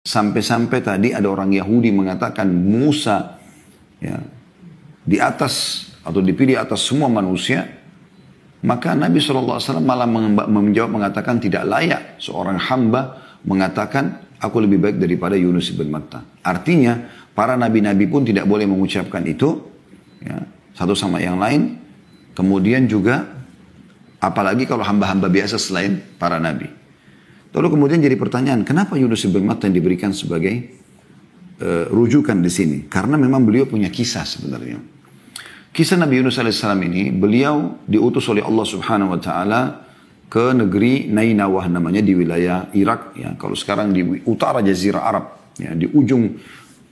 Sampai-sampai tadi ada orang Yahudi mengatakan Musa ya, di atas atau dipilih atas semua manusia. Maka Nabi SAW malah menjawab mengatakan tidak layak seorang hamba mengatakan aku lebih baik daripada Yunus bin Matta. Artinya para nabi-nabi pun tidak boleh mengucapkan itu ya, satu sama yang lain. Kemudian juga apalagi kalau hamba-hamba biasa selain para nabi. Lalu kemudian jadi pertanyaan, kenapa Yunus bin Matta yang diberikan sebagai rujukan di sini? Karena memang beliau punya kisah sebenarnya. Kisah Nabi Yunus alaihissalam ini, beliau diutus oleh Allah subhanahu wa ta'ala ke negeri Nainawah namanya di wilayah Irak. Ya, kalau sekarang di utara Jazirah Arab, ya, di ujung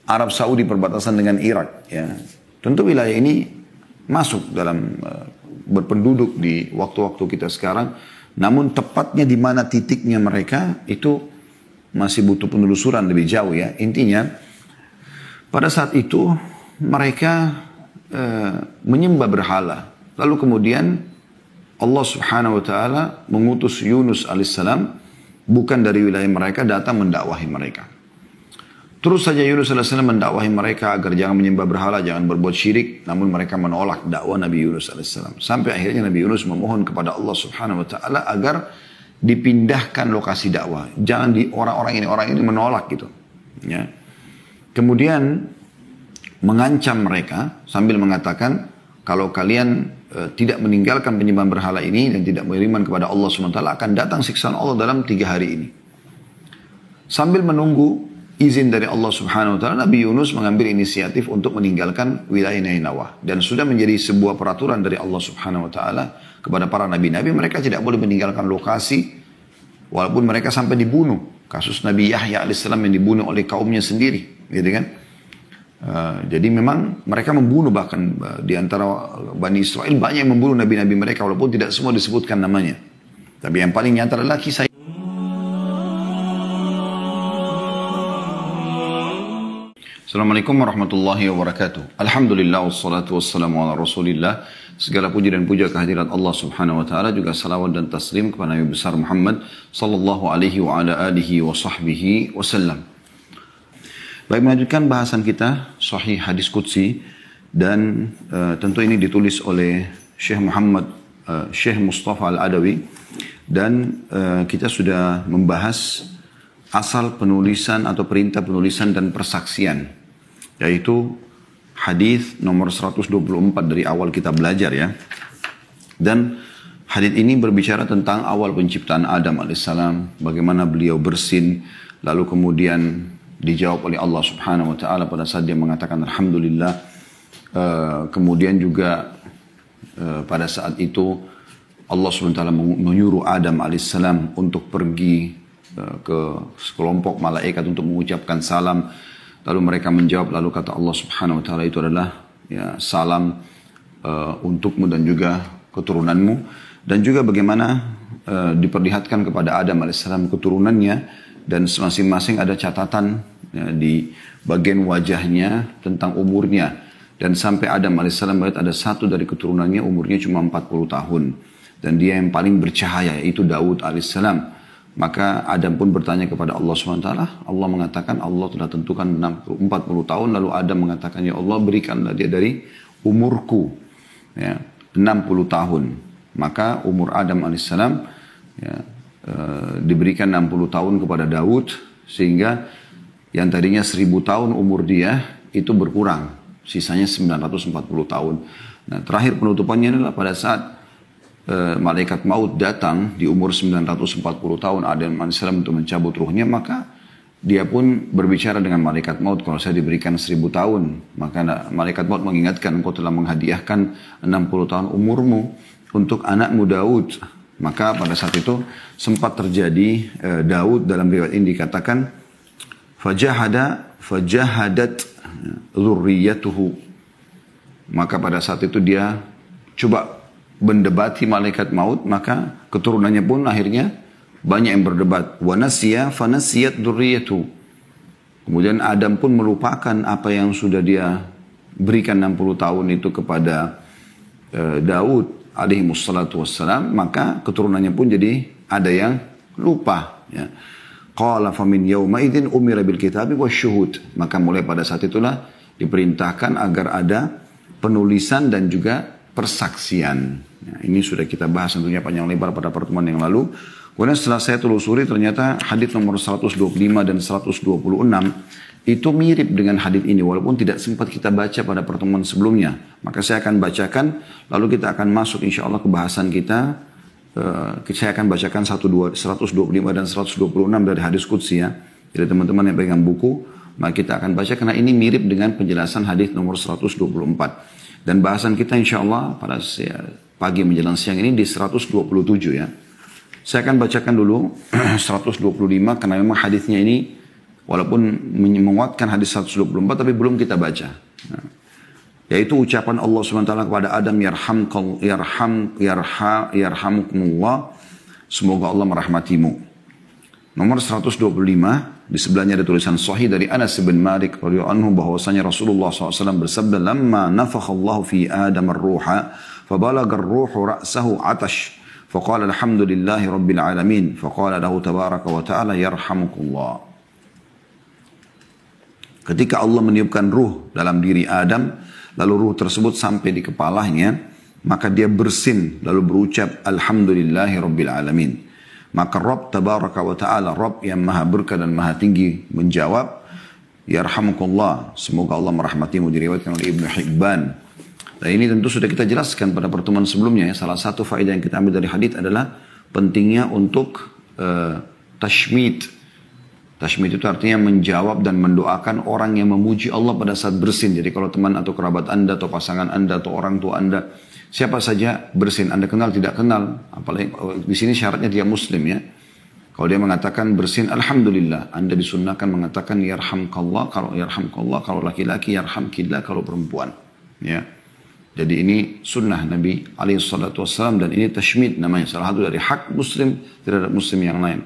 Arab Saudi perbatasan dengan Irak. Ya. Tentu wilayah ini masuk dalam berpenduduk di waktu-waktu kita sekarang. Namun tepatnya di mana titiknya mereka itu masih butuh penelusuran lebih jauh ya. Intinya pada saat itu mereka menyembah berhala. Lalu kemudian Allah subhanahu wa ta'ala mengutus Yunus alaihissalam bukan dari wilayah mereka datang mendakwahi mereka. Terus saja Yunus alaihissalam mendakwahi mereka agar jangan menyembah berhala, jangan berbuat syirik. Namun mereka menolak dakwah Nabi Yunus alaihissalam. Sampai akhirnya Nabi Yunus memohon kepada Allah subhanahu wa ta'ala agar dipindahkan lokasi dakwah. Jangan di orang ini menolak gitu. Ya. Kemudian mengancam mereka sambil mengatakan kalau kalian tidak meninggalkan penyembahan berhala ini dan tidak beriman kepada Allah SWT akan datang siksaan Allah dalam 3 hari ini. Sambil menunggu izin dari Allah Subhanahu Wa Taala, Nabi Yunus mengambil inisiatif untuk meninggalkan wilayah Nainawah dan sudah menjadi sebuah peraturan dari Allah Subhanahu Wa Taala kepada para nabi-nabi, mereka tidak boleh meninggalkan lokasi walaupun mereka sampai dibunuh. Kasus Nabi Yahya alaihissalam yang dibunuh oleh kaumnya sendiri, gitu kan? Jadi memang mereka membunuh bahkan di antara Bani Israel banyak yang membunuh nabi-nabi mereka walaupun tidak semua disebutkan namanya. Tapi yang paling nyata adalah kisah. Assalamualaikum warahmatullahi wabarakatuh. Alhamdulillah wassalatu wassalamu ala rasulillah. Segala puji dan puja kehadirat Allah subhanahu wa ta'ala, juga salawat dan taslim kepada Nabi besar Muhammad sallallahu alaihi wa ala alihi wa sahbihi wasallam. Baik, melanjutkan bahasan kita Sahih Hadis Qudsi dan tentu ini ditulis oleh Syekh Syekh Mustafa Al-Adawi dan kita sudah membahas asal penulisan atau perintah penulisan dan persaksian, yaitu hadis nomor 124 dari awal kita belajar ya. Dan hadis ini berbicara tentang awal penciptaan Adam alaihissalam, bagaimana beliau bersin, lalu kemudian dijawab oleh Allah subhanahu wa ta'ala pada saat dia mengatakan Alhamdulillah. Kemudian juga pada saat itu Allah subhanahu wa ta'ala menyuruh Adam alaihissalam untuk pergi ke sekelompok malaikat untuk mengucapkan salam. Lalu mereka menjawab, lalu kata Allah subhanahu wa ta'ala itu adalah ya, salam untukmu dan juga keturunanmu. Dan juga bagaimana diperlihatkan kepada Adam alaihissalam keturunannya. Dan masing-masing ada catatan ya, di bagian wajahnya tentang umurnya. Dan sampai Adam AS melihat ada satu dari keturunannya umurnya cuma 40 tahun. Dan dia yang paling bercahaya, yaitu Daud AS. Maka Adam pun bertanya kepada Allah SWT. Allah mengatakan Allah telah tentukan 40 tahun. Lalu Adam mengatakan, ya Allah berikanlah dia dari umurku ya, 60 tahun. Maka umur Adam AS ya, diberikan 60 tahun kepada Daud, sehingga yang tadinya 1000 tahun umur dia itu berkurang, sisanya 940 tahun. Nah, terakhir penutupannya adalah pada saat malaikat maut datang di umur 940 tahun Adam AS untuk mencabut ruhnya, maka dia pun berbicara dengan malaikat maut, kalau saya diberikan 1000 tahun, maka malaikat maut mengingatkan, engkau telah menghadiahkan 60 tahun umurmu untuk anakmu Daud. Maka pada saat itu sempat terjadi Daud dalam riwayat ini dikatakan fajahadat dzurriyyatuhu. Maka pada saat itu dia coba mendebati malaikat maut, maka keturunannya pun akhirnya banyak yang berdebat. Wa nasiya fanasiyat dzurriyyatuhu. Kemudian Adam pun melupakan apa yang sudah dia berikan 60 tahun itu kepada Daud alaihi wassalatu wassalam, maka keturunannya pun jadi ada yang lupa ya. Qala famin yawmaidin umira bil kitabi wasyuhud. Maka mulai pada saat itulah diperintahkan agar ada penulisan dan juga persaksian. Nah, ini sudah kita bahas tentunya panjang lebar pada pertemuan yang lalu. Kemudian setelah saya telusuri ternyata hadits nomor 125 dan 126 itu mirip dengan hadits ini walaupun tidak sempat kita baca pada pertemuan sebelumnya. Maka saya akan bacakan lalu kita akan masuk insya Allah ke bahasan kita. Saya akan bacakan 125 dan 126 dari hadis qudsi ya. Jadi teman-teman yang pegang buku, maka kita akan baca karena ini mirip dengan penjelasan hadis nomor 124. Dan bahasan kita insya Allah pada pagi menjelang siang ini di 127 ya. Saya akan bacakan dulu 125 karena memang hadisnya ini walaupun menguatkan hadis 124 tapi belum kita baca. Nah, yaitu ucapan Allah SWT kepada Adam yarhamukumullah, semoga Allah merahmatimu. Nomor 125 di sebelahnya ada tulisan sahih dari Anas bin Malik radhiyallahu anhu bahwasanya Rasulullah SAW bersabda, "Lamma nafakhallahu fi Adam ar-ruha, fabalagha ar-ruhu ra'sahu 'atash, faqala alhamdulillahi rabbil alamin, faqala lahu tabaraka wa ta'ala yarhamukullah." Ketika Allah meniupkan ruh dalam diri Adam, lalu ruh tersebut sampai di kepalanya, maka dia bersin lalu berucap alhamdulillahi rabbil alamin. Maka Rabb tabaraka wa ta'ala, Rabb yang maha berkah dan maha tinggi menjawab, yarhamukullah, semoga Allah merahmatimu, diriwayatkan oleh Ibnu Hibban. Dan ini tentu sudah kita jelaskan pada pertemuan sebelumnya ya. Salah satu faedah yang kita ambil dari hadits adalah pentingnya untuk tashmid. Tashmid itu artinya menjawab dan mendoakan orang yang memuji Allah pada saat bersin. Jadi kalau teman atau kerabat Anda atau pasangan Anda atau orang tua Anda, siapa saja bersin, Anda kenal tidak kenal, apalagi di sini syaratnya dia muslim ya. Kalau dia mengatakan bersin, alhamdulillah, Anda disunnahkan mengatakan yarhamkallah kalau laki-laki, yarhamkillah kalau perempuan. Ya. Jadi ini sunnah Nabi SAW dan ini tashmid namanya. Salah satu dari hak muslim terhadap muslim yang lain.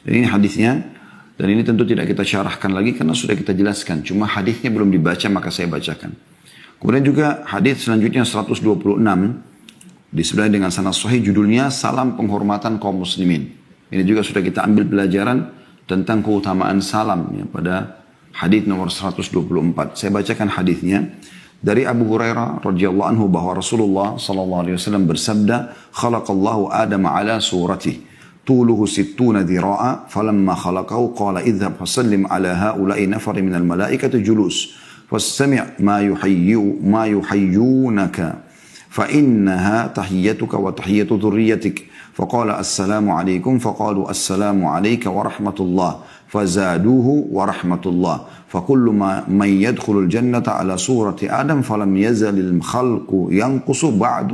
Dan ini hadisnya. Dan ini tentu tidak kita syarahkan lagi karena sudah kita jelaskan. Cuma hadisnya belum dibaca maka saya bacakan. Kemudian juga hadis selanjutnya 126. Di sebelah dengan sanad sahih judulnya Salam Penghormatan Kaum Muslimin. Ini juga sudah kita ambil pelajaran tentang keutamaan salam ya, pada hadis nomor 124. Saya bacakan hadisnya. Dari Abu Hurairah radhiyallahu anhu bahwa Rasulullah sallallahu alaihi wasallam bersabda, "Khalaqallahu Adama ala suratihi. طوله 60 ذراعا فلما خلقه قال اذهب فسلم على هؤلاء نفر من الملائكة جلوس فاستمع ما يحيونك فإنها تحيتك وتحية ذريتك فقال السلام عليكم فقالوا السلام عليك ورحمة الله فزادوه ورحمة الله فكل من يدخل الجنة على صورة آدم فلم يزل الخلق ينقص بعد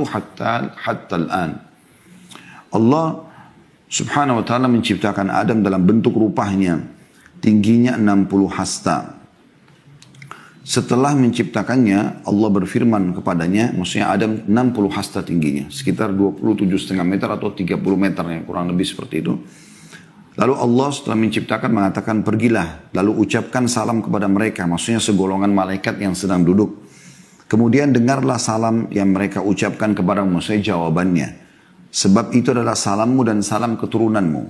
حتى الآن." Allah Subhanahu wa ta'ala menciptakan Adam dalam bentuk rupanya. Tingginya 60 hasta. Setelah menciptakannya, Allah berfirman kepadanya, maksudnya Adam 60 hasta tingginya. Sekitar 27,5 meter atau 30 meter ya, kurang lebih seperti itu. Lalu Allah setelah menciptakan mengatakan, pergilah. Lalu ucapkan salam kepada mereka. Maksudnya segolongan malaikat yang sedang duduk. Kemudian dengarlah salam yang mereka ucapkan kepada maksudnya jawabannya. Sebab itu adalah salammu dan salam keturunanmu.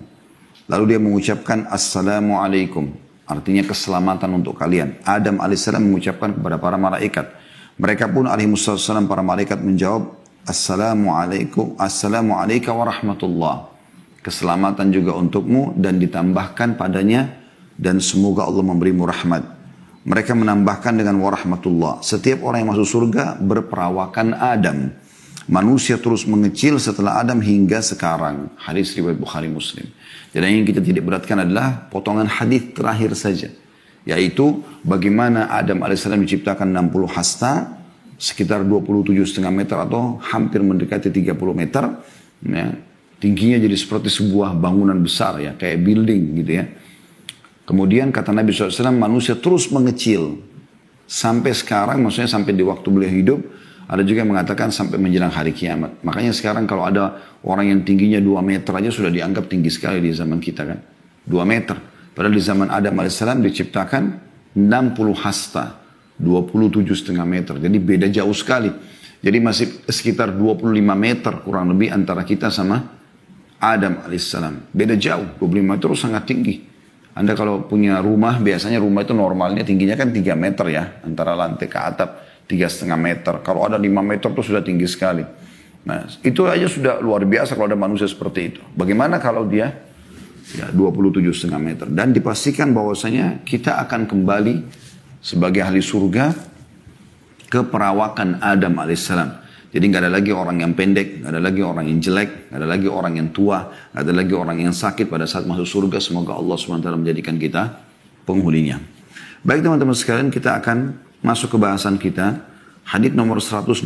Lalu dia mengucapkan Assalamualaikum. Artinya keselamatan untuk kalian. Adam alaihissalam mengucapkan kepada para malaikat. Mereka pun alaihissalam para malaikat menjawab Assalamualaikum. Assalamualaikum warahmatullah. Keselamatan juga untukmu dan ditambahkan padanya. Dan semoga Allah memberimu rahmat. Mereka menambahkan dengan warahmatullah. Setiap orang yang masuk surga berperawakan Adam. Manusia terus mengecil setelah Adam hingga sekarang. Hadis riwayat Bukhari Muslim. Jadi yang kita tidak beratkan adalah potongan hadis terakhir saja. Yaitu bagaimana Adam AS diciptakan 60 hasta. Sekitar 27,5 meter atau hampir mendekati 30 meter. Ya, tingginya jadi seperti sebuah bangunan besar ya. Kayak building gitu ya. Kemudian kata Nabi SAW manusia terus mengecil. Sampai sekarang maksudnya sampai di waktu beliau hidup. Ada juga yang mengatakan sampai menjelang hari kiamat. Makanya sekarang kalau ada orang yang tingginya 2 meter aja sudah dianggap tinggi sekali di zaman kita kan. 2 meter. Padahal di zaman Adam AS diciptakan 60 hasta. 27,5 meter. Jadi beda jauh sekali. Jadi masih sekitar 25 meter kurang lebih antara kita sama Adam AS. Beda jauh. 25 meter sangat tinggi. Anda kalau punya rumah, biasanya rumah itu normalnya tingginya kan 3 meter ya. Antara lantai ke atap 3,5 meter. Kalau ada 5 meter itu sudah tinggi sekali. Nah, itu aja sudah luar biasa kalau ada manusia seperti itu. Bagaimana kalau dia ya 27,5 meter. Dan dipastikan bahwasanya kita akan kembali sebagai ahli surga ke perawakan Adam alaihissalam. Jadi nggak ada lagi orang yang pendek, nggak ada lagi orang yang jelek, nggak ada lagi orang yang tua, nggak ada lagi orang yang sakit pada saat masuk surga. Semoga Allah SWT menjadikan kita penghuninya. Baik teman-teman sekalian, kita akan masuk ke bahasan kita. Hadits nomor 127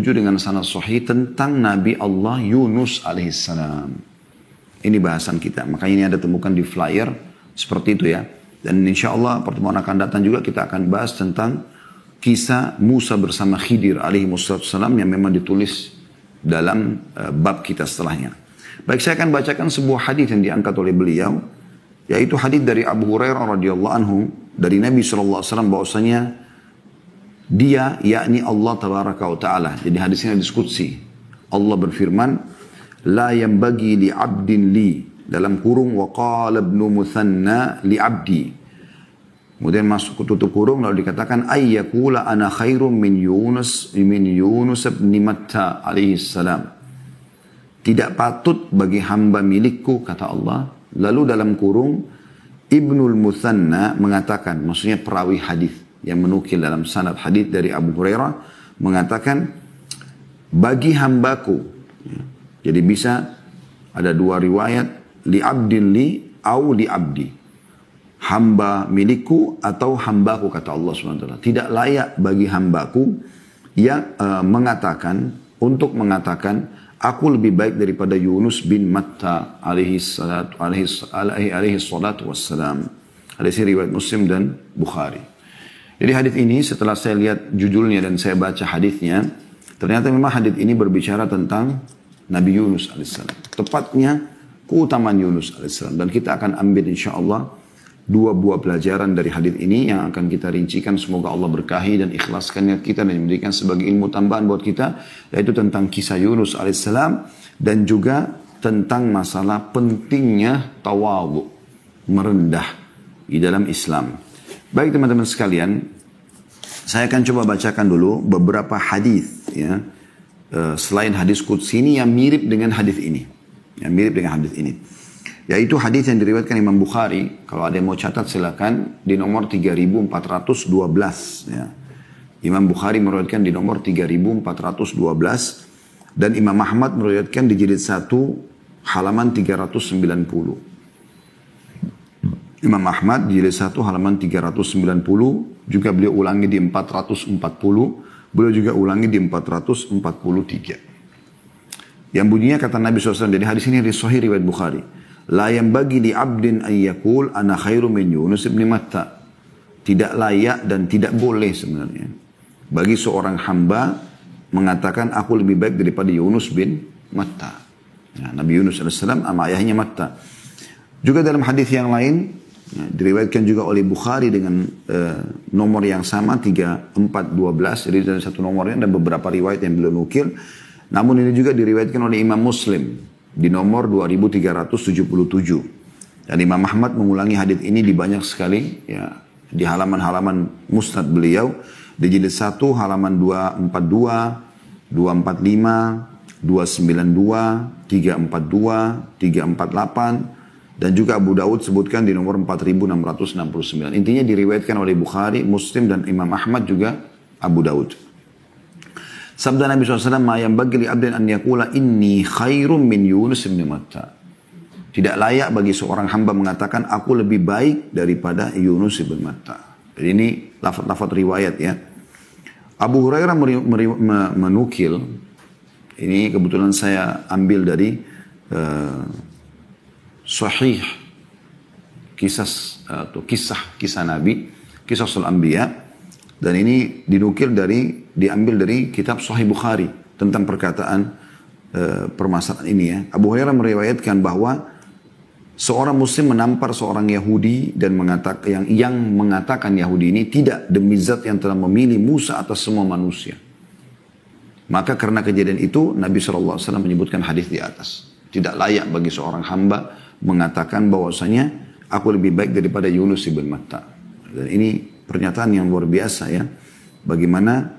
dengan sanad sahih tentang Nabi Allah Yunus alaihissalam. Ini bahasan kita. Makanya ini ada temukan di flyer seperti itu ya. Dan insya Allah pertemuan akan datang juga kita akan bahas tentang kisah Musa bersama Khidir alaihi wassalam yang memang ditulis dalam bab kita setelahnya. Baik, saya akan bacakan sebuah hadis yang diangkat oleh beliau, yaitu hadis dari Abu Hurairah radhiyallahu anhu dari Nabi SAW bahwasanya dia, yakni Allah tabaraka wa ta'ala. Jadi hadisnya diskusi. Allah berfirman, la yanbaghi li 'abdin li, dalam kurung wa qala ibnu Muthanna li 'abdi. Kemudian masuk tutup kurung lalu dikatakan ayyakula ana khairum min Yunus bin Matta alaihi salam. Tidak patut bagi hamba milikku kata Allah. Lalu dalam kurung Ibnul Muthanna mengatakan, maksudnya perawi hadis yang menukil dalam sanad hadis dari Abu Hurairah mengatakan bagi hambaku. Jadi bisa ada dua riwayat li abdin li au li abdi. Hamba milikku atau hambaku kata Allah SWT. Tidak layak bagi hambaku yang mengatakan aku lebih baik daripada Yunus bin Matta alaihi salatu wassalam. Hadis riwayat Muslim dan Bukhari. Jadi hadis ini setelah saya lihat judulnya dan saya baca hadisnya, ternyata memang hadis ini berbicara tentang Nabi Yunus alaihissalam. Tepatnya keutamaan Yunus alaihissalam. Dan kita akan ambil insyaallah 2 buah pelajaran dari hadis ini yang akan kita rincikan. Semoga Allah berkahi dan ikhlaskan niat kita dan memberikan sebagai ilmu tambahan buat kita, yaitu tentang kisah Yunus alaihissalam dan juga tentang masalah pentingnya tawadhu, merendah di dalam Islam. Baik teman-teman sekalian, saya akan coba bacakan dulu beberapa hadis ya, selain hadis qudsi ini yang mirip dengan hadis ini, yaitu hadis yang diriwayatkan Imam Bukhari. Kalau ada yang mau catat silakan di nomor 3412 ya. Imam Bukhari meriwayatkan di nomor 3412 dan Imam Ahmad meriwayatkan di jilid 1 halaman 390. Imam Ahmad di jilid 1 halaman 390, juga beliau ulangi di 440, beliau juga ulangi di 443. Yang bunyinya kata Nabi SAW, jadi hadis ini sahih riwayat Bukhari. La yanbaghi li 'abdin an yaqul ana khairu min Yunus bin Matta. Tidak layak dan tidak boleh sebenarnya bagi seorang hamba mengatakan aku lebih baik daripada Yunus bin Matta. Ya, Nabi Yunus alaihissalam sama ayahnya Matta. Juga dalam hadis yang lain ya, diriwayatkan juga oleh Bukhari dengan nomor yang sama 3412. Jadi dari satu nomornya dan beberapa riwayat yang beliau nukil. Namun ini juga diriwayatkan oleh Imam Muslim di nomor 2377. Dan Imam Ahmad mengulangi hadis ini di banyak sekali ya, di halaman-halaman musnad beliau, di jilid 1 halaman 242, 245, 292, 342, 348 dan juga Abu Daud sebutkan di nomor 4669. Intinya diriwayatkan oleh Bukhari, Muslim dan Imam Ahmad juga Abu Daud. Sabda Nabi SAW, ma yanbaghi li 'abdin an yaqula inni khairum min Yunus bin Matta. Tidak layak bagi seorang hamba mengatakan aku lebih baik daripada Yunus bin Matta. Jadi ini lafaz-lafaz riwayat ya. Abu Hurairah menukil, ini kebetulan saya ambil dari sahih kisah Nabi, kisah Sul Anbiya. Dan ini diambil dari kitab Sahih Bukhari tentang perkataan permasalahan ini ya. Abu Hurairah meriwayatkan bahwa seorang muslim menampar seorang Yahudi dan yang mengatakan Yahudi ini tidak demi zat yang telah memilih Musa atas semua manusia. Maka karena kejadian itu Nabi SAW menyebutkan hadis di atas. Tidak layak bagi seorang hamba mengatakan bahwasanya aku lebih baik daripada Yunus ibn Matta. Dan ini pernyataan yang luar biasa ya. Bagaimana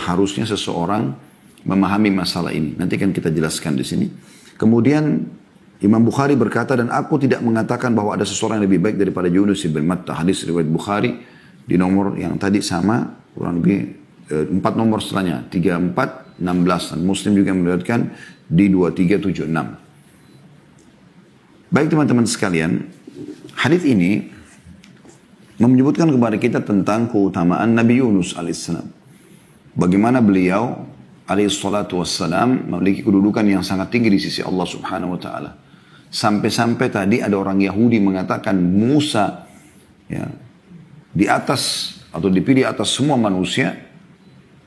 harusnya seseorang memahami masalah ini. Nanti kan kita jelaskan di sini. Kemudian Imam Bukhari berkata, dan aku tidak mengatakan bahwa ada seseorang yang lebih baik daripada Yunus ibn Matta. Hadis riwayat Bukhari di nomor yang tadi sama, kurang lebih 4 nomor setelahnya, 34, 16. Dan Muslim juga meriwayatkan di 2376. Baik teman-teman sekalian, hadis ini menyebutkan kepada kita tentang keutamaan Nabi Yunus alaihissalam. Bagaimana beliau alaihissalatu wassalam memiliki kedudukan yang sangat tinggi di sisi Allah subhanahu wa ta'ala. Sampai-sampai tadi ada orang Yahudi mengatakan Musa ya, di atas atau dipilih atas semua manusia.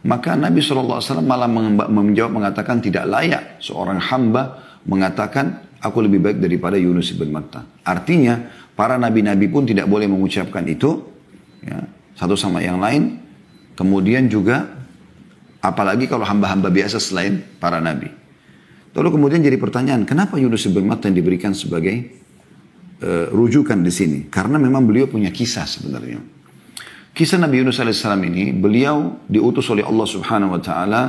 Maka Nabi SAW malah menjawab mengatakan tidak layak seorang hamba mengatakan aku lebih baik daripada Yunus ibn Matta. Artinya para nabi-nabi pun tidak boleh mengucapkan itu ya, satu sama yang lain. Kemudian juga apalagi kalau hamba-hamba biasa selain para nabi. Lalu kemudian jadi pertanyaan, kenapa Yunus ibn Matta yang diberikan sebagai rujukan di sini? Karena memang beliau punya kisah sebenarnya. Kisah Nabi Yunus alaihissalam ini, beliau diutus oleh Allah subhanahu wa ta'ala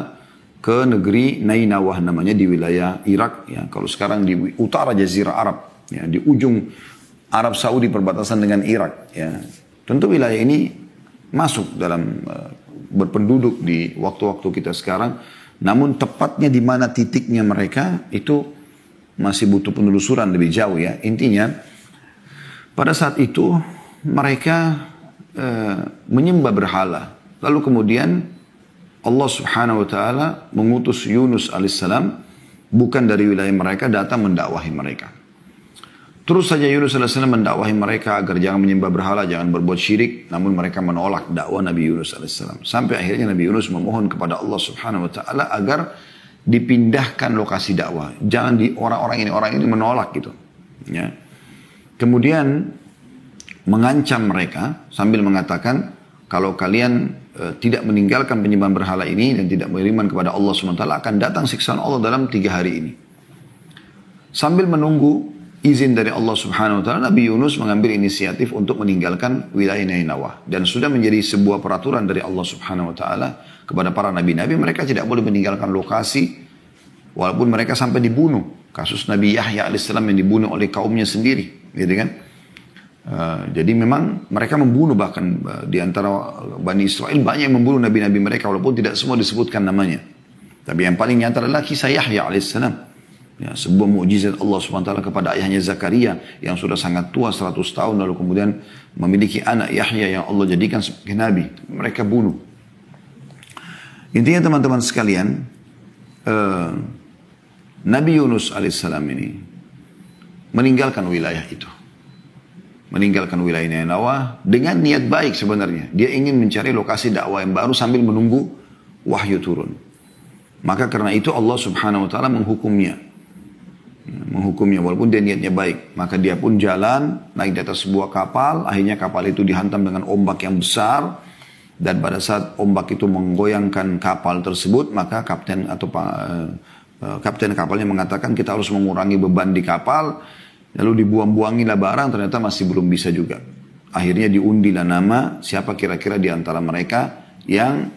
ke negeri Nainawah namanya di wilayah Irak. Ya, kalau sekarang di utara Jazirah Arab, ya, di ujung Arab Saudi perbatasan dengan Irak. Ya. Tentu wilayah ini masuk dalam berpenduduk di waktu-waktu kita sekarang. Namun tepatnya di mana titiknya mereka itu masih butuh penelusuran lebih jauh ya. Intinya pada saat itu mereka menyembah berhala. Lalu kemudian Allah subhanahu wa ta'ala mengutus Yunus alaihissalam bukan dari wilayah mereka datang mendakwahi mereka. Terus saja Yunus alaihissalam mendakwahi mereka agar jangan menyembah berhala, jangan berbuat syirik. Namun mereka menolak dakwah Nabi Yunus alaihissalam. Sampai akhirnya Nabi Yunus memohon kepada Allah subhanahu wa ta'ala agar dipindahkan lokasi dakwah. Jangan di orang ini menolak gitu. Ya. Kemudian mengancam mereka sambil mengatakan kalau kalian tidak meninggalkan penyembahan berhala ini dan tidak beriman kepada Allah subhanahu wa ta'ala akan datang siksaan Allah dalam 3 hari ini. Sambil menunggu izin dari Allah subhanahu wa ta'ala, Nabi Yunus mengambil inisiatif untuk meninggalkan wilayah Nainawah. Dan sudah menjadi sebuah peraturan dari Allah subhanahu wa ta'ala kepada para nabi-nabi, mereka tidak boleh meninggalkan lokasi, walaupun mereka sampai dibunuh. Kasus Nabi Yahya alaihissalam yang dibunuh oleh kaumnya sendiri. Gitu kan? Jadi memang mereka membunuh bahkan di antara Bani Israel, banyak yang membunuh nabi-nabi mereka, walaupun tidak semua disebutkan namanya. Tapi yang paling nyata adalah kisah Yahya alaihissalam. Ya, sebuah mukjizat Allah SWT kepada ayahnya Zakaria yang sudah sangat tua 100 tahun lalu kemudian memiliki anak Yahya yang Allah jadikan sebagai nabi. Mereka bunuh. Intinya teman-teman sekalian, Nabi Yunus alaihissalam ini meninggalkan wilayah itu. Meninggalkan wilayah Nainawah dengan niat baik sebenarnya. Dia ingin mencari lokasi dakwah yang baru sambil menunggu wahyu turun. Maka karena itu Allah subhanahu wa ta'ala menghukumnya walaupun dia niatnya baik. Maka dia pun jalan naik di atas sebuah kapal. Akhirnya kapal itu dihantam dengan ombak yang besar. Dan pada saat ombak itu menggoyangkan kapal tersebut, maka kapten kapalnya mengatakan kita harus mengurangi beban di kapal. Lalu dibuang-buangilah barang, ternyata masih belum bisa juga. Akhirnya diundilah nama siapa kira-kira di antara mereka yang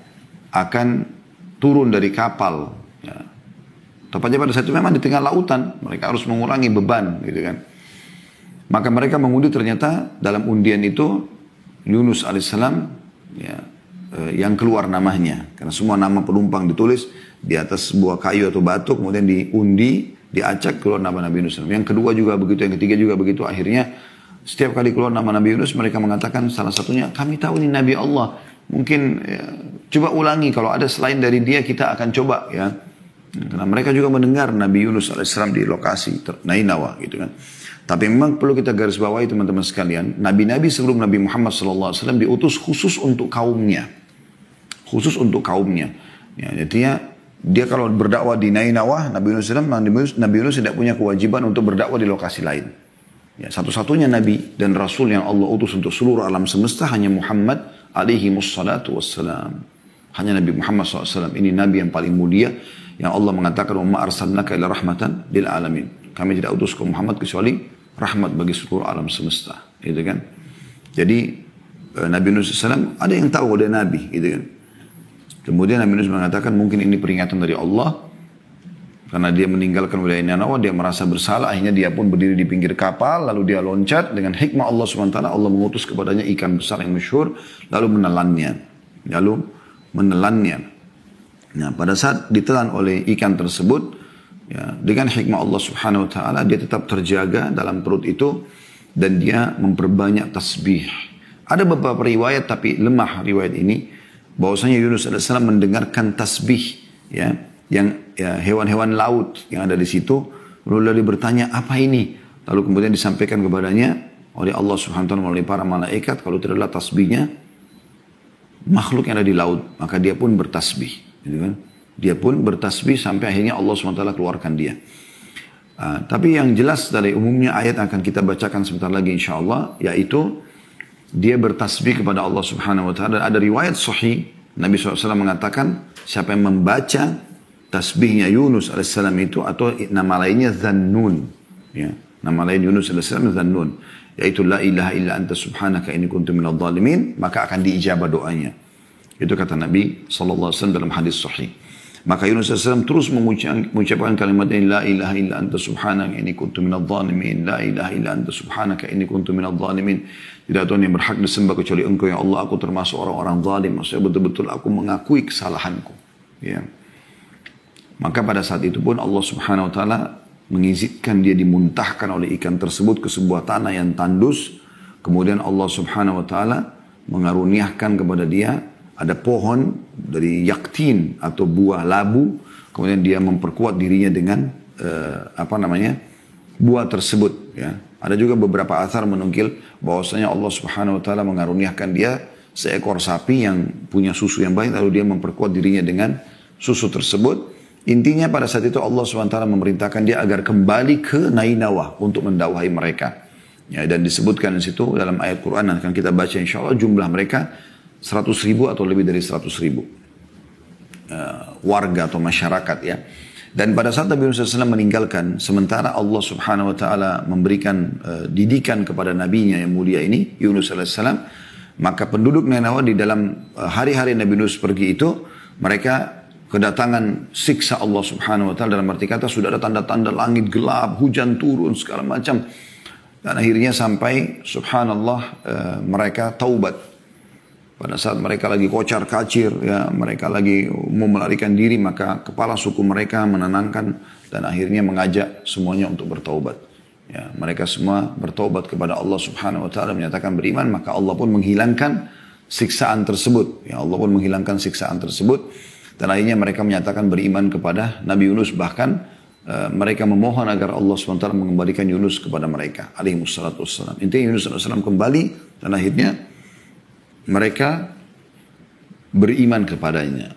akan turun dari kapal. Ya. Tepatnya pada saat itu memang di tengah lautan. Mereka harus mengurangi beban. Gitu kan. Maka mereka mengundi, ternyata dalam undian itu Yunus alaihissalam ya, yang keluar namanya. Karena semua nama penumpang ditulis di atas sebuah kayu atau batu. Kemudian diundi, diacak, keluar nama Nabi Yunus. Yang kedua juga begitu, yang ketiga juga begitu. Akhirnya setiap kali keluar nama Nabi Yunus, mereka mengatakan salah satunya, kami tahu ini Nabi Allah. Mungkin ya, coba ulangi, kalau ada selain dari dia kita akan coba ya. Karena mereka juga mendengar Nabi Yunus alaihissalam di lokasi Nainawah gitu kan. Tapi memang perlu kita garis bawahi teman-teman sekalian, nabi-nabi sebelum Nabi Muhammad SAW diutus khusus untuk kaumnya. Khusus untuk kaumnya. Ya, jadi dia kalau berdakwah di Nainawah, Nabi Yunus tidak punya kewajiban untuk berdakwah di lokasi lain. Ya, satu-satunya nabi dan rasul yang Allah utus untuk seluruh alam semesta hanya Muhammad alaihi wassalatu wassalam. Hanya Nabi Muhammad SAW. Ini nabi yang paling mulia yang Allah mengatakan wa ma arsalnaka illa rahmatan lil alamin. Kami tidak utus ke Muhammad kecuali rahmat bagi seluruh alam semesta, gitu kan. Jadi Nabi Yunus SAW ada yang tahu dia Nabi, gitu kan. Kemudian Nabi Yunus mengatakan mungkin ini peringatan dari Allah, karena dia meninggalkan wilayah Ninawa, dia merasa bersalah, akhirnya dia pun berdiri di pinggir kapal, lalu dia loncat dengan hikmah Allah SWT, Allah mengutus kepadanya ikan besar yang masyhur, lalu menelannya. Nah, pada saat ditelan oleh ikan tersebut, ya, dengan hikmah Allah Subhanahu Wa Taala dia tetap terjaga dalam perut itu dan dia memperbanyak tasbih. Ada beberapa riwayat tapi lemah riwayat ini, bahwasanya Yunus AS mendengarkan tasbih, ya, yang hewan-hewan laut yang ada di situ, lalu dia bertanya apa ini, lalu kemudian disampaikan kepadanya oleh Allah Subhanahu Wa Taala melalui para malaikat kalau itu adalah tasbihnya makhluk yang ada di laut, maka dia pun bertasbih, gitu kan? Dia pun bertasbih sampai akhirnya Allah SWT keluarkan dia. Tapi yang jelas dari umumnya ayat akan kita bacakan sebentar lagi insyaAllah, yaitu dia bertasbih kepada Allah Subhanahu Wa Taala. Ada riwayat sahih Nabi SAW mengatakan siapa yang membaca tasbihnya Yunus alaihissalam itu, atau nama lainnya Dhannun, ya, nama lain Yunus alaihissalam Dhannun, yaitu la ilaha illa anta subhanaka inni kuntu minadh dhalimin, maka akan diijabah doanya. Itu kata Nabi SAW dalam hadis sahih. Maka Yunus alaihissalam terus mengucapkan kalimat ini, la ilaha illa anta subhanaka inni kuntu minadh dhalimin, la ilaha illa anta subhanaka inni kuntu minadh dhalimin. Tidak Tuhan yang berhak disembah kecuali Engkau ya Allah, aku termasuk orang-orang zalim. Maksudnya betul-betul aku mengakui kesalahanku, ya. Maka pada saat itu pun Allah Subhanahu Wa Taala mengizinkan dia dimuntahkan oleh ikan tersebut ke sebuah tanah yang tandus. Kemudian Allah Subhanahu Wa Taala mengaruniakan kepada dia ada pohon dari yaktin atau buah labu. Kemudian dia memperkuat dirinya dengan buah tersebut. Ya. Ada juga beberapa athar menukil bahwasanya Allah Subhanahu Wa Taala mengaruniakan dia seekor sapi yang punya susu yang baik, lalu dia memperkuat dirinya dengan susu tersebut. Intinya pada saat itu Allah SWT memerintahkan dia agar kembali ke Nainawa untuk mendakwahi mereka. Ya, dan disebutkan di situ dalam ayat Quran yang akan kita baca insya Allah jumlah mereka 100.000 atau lebih dari 100.000 warga atau masyarakat, ya. Dan pada saat Nabi Yunus SAW meninggalkan, sementara Allah Subhanahu Wa Taala memberikan didikan kepada nabinya yang mulia ini Yunus AS, maka penduduk Nainawa di dalam hari-hari Nabi Yunus pergi itu mereka kedatangan siksa Allah Subhanahu Wa Taala, dalam arti kata sudah ada tanda-tanda langit gelap, hujan turun segala macam, dan akhirnya sampai subhanallah mereka taubat. Pada saat mereka lagi kocar kacir, ya, mereka lagi mau melarikan diri, maka kepala suku mereka menenangkan dan akhirnya mengajak semuanya untuk bertaubat. Ya, mereka semua bertaubat kepada Allah Subhanahu Wa Taala, menyatakan beriman, maka Allah pun menghilangkan siksaan tersebut. Ya, Allah pun menghilangkan siksaan tersebut. Dan akhirnya mereka menyatakan beriman kepada Nabi Yunus. Bahkan mereka memohon agar Allah SWT mengembalikan Yunus kepada mereka. Alaihissalatu wassalam. Intinya Yunus SAW kembali dan akhirnya mereka beriman kepadanya.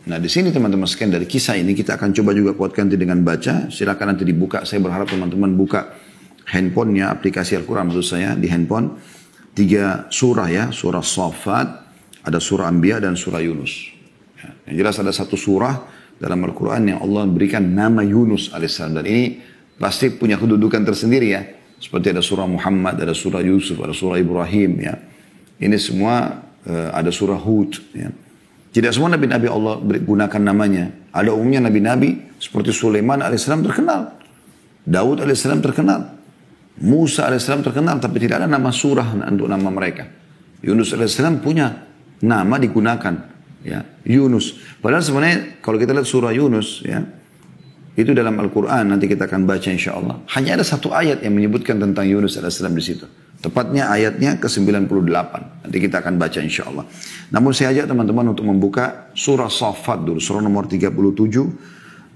Nah, di sini teman-teman sekalian dari kisah ini kita akan coba juga kuatkan dengan baca. Silakan nanti dibuka. Saya berharap teman-teman buka handphonenya, aplikasi Al-Quran maksud saya di handphone. 3 surah, ya, surah Shaffat, ada surah Anbiya dan surah Yunus. Yang jelas ada satu surah dalam Al-Quran yang Allah berikan nama Yunus alaihissalam. Dan ini pasti punya kedudukan tersendiri, ya. Seperti ada surah Muhammad, ada surah Yusuf, ada surah Ibrahim, ya. Ini semua ada surah Hud, ya. Tidak semua nabi-nabi Allah gunakan namanya. Ada umumnya nabi-nabi seperti Sulaiman alaihissalam terkenal, Daud alaihissalam terkenal, Musa alaihissalam terkenal, tapi tidak ada nama surah untuk nama mereka. Yunus alaihissalam punya nama digunakan, ya, Yunus. Padahal sebenarnya kalau kita lihat surah Yunus, ya, itu dalam Al-Quran nanti kita akan baca insya Allah. Hanya ada satu ayat yang menyebutkan tentang Yunus alaihissalam di situ. Tepatnya ayatnya ke-98. Nanti kita akan baca insya Allah. Namun saya ajak teman-teman untuk membuka surah Shaffat dulu. Surah nomor 37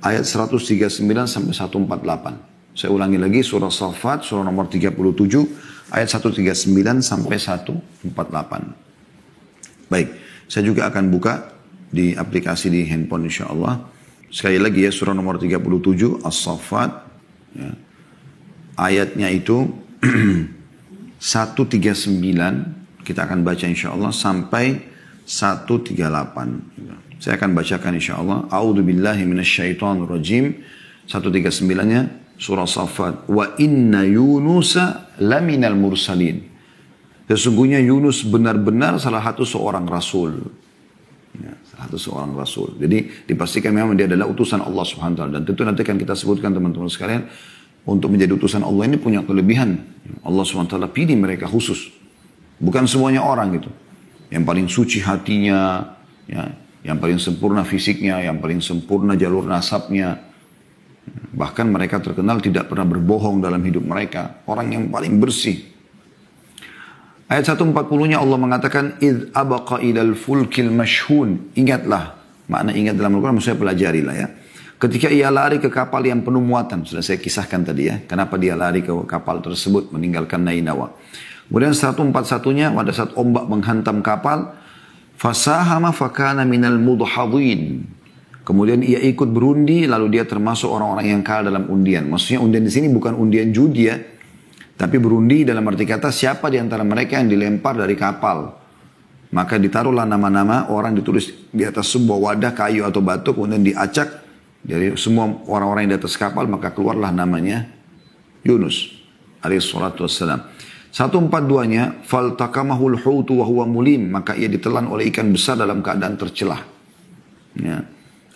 ayat 139 sampai 148. Saya ulangi lagi surah Shaffat surah nomor 37 ayat 139 sampai 148. Baik, saya juga akan buka di aplikasi di handphone insya Allah. Sekali lagi ya, surah nomor 37 As-Shaffat, ya. Ayatnya itu 139 kita akan baca insya Allah sampai 138. Saya akan bacakan insya Allah. A'udzu billahi minasyaitonir rajim. 139-nya Surah Safat. Wa inna Yunusa laminal mursalin. Sesungguhnya Yunus benar-benar salah satu seorang rasul. Ya, salah satu seorang rasul. Jadi dipastikan memang dia adalah utusan Allah Subhanahu wa taala. Dan tentu nanti akan kita sebutkan teman-teman sekalian, untuk menjadi utusan Allah ini punya kelebihan. Allah Subhanahu wa taala pilih mereka khusus. Bukan semuanya orang gitu. Yang paling suci hatinya, ya, yang paling sempurna fisiknya, yang paling sempurna jalur nasabnya. Bahkan mereka terkenal tidak pernah berbohong dalam hidup mereka. Orang yang paling bersih. Ayat 140-nya Allah mengatakan, "Idh abaqa ilal fulkil mashhun." Ingatlah, makna ingat dalam Al-Quran maksudnya pelajarilah ya. Ketika ia lari ke kapal yang penuh muatan, sudah saya kisahkan tadi ya, kenapa dia lari ke kapal tersebut meninggalkan Nainawa. Kemudian 141-nya pada saat ombak menghantam kapal, fasahama fakana minal mudhadhin. Kemudian ia ikut berundi, lalu dia termasuk orang-orang yang kalah dalam undian. Maksudnya undian di sini bukan undian judi ya, tapi berundi dalam arti kata siapa di antara mereka yang dilempar dari kapal. Maka ditaruhlah nama-nama orang, ditulis di atas sebuah wadah kayu atau batu, kemudian diacak dari semua orang-orang yang di atas kapal, maka keluarlah namanya Yunus alaihi salatu wassalam. 142-nya, faltakamahul hutu wa huwa mulim, maka ia ditelan oleh ikan besar dalam keadaan tercelah. Ya.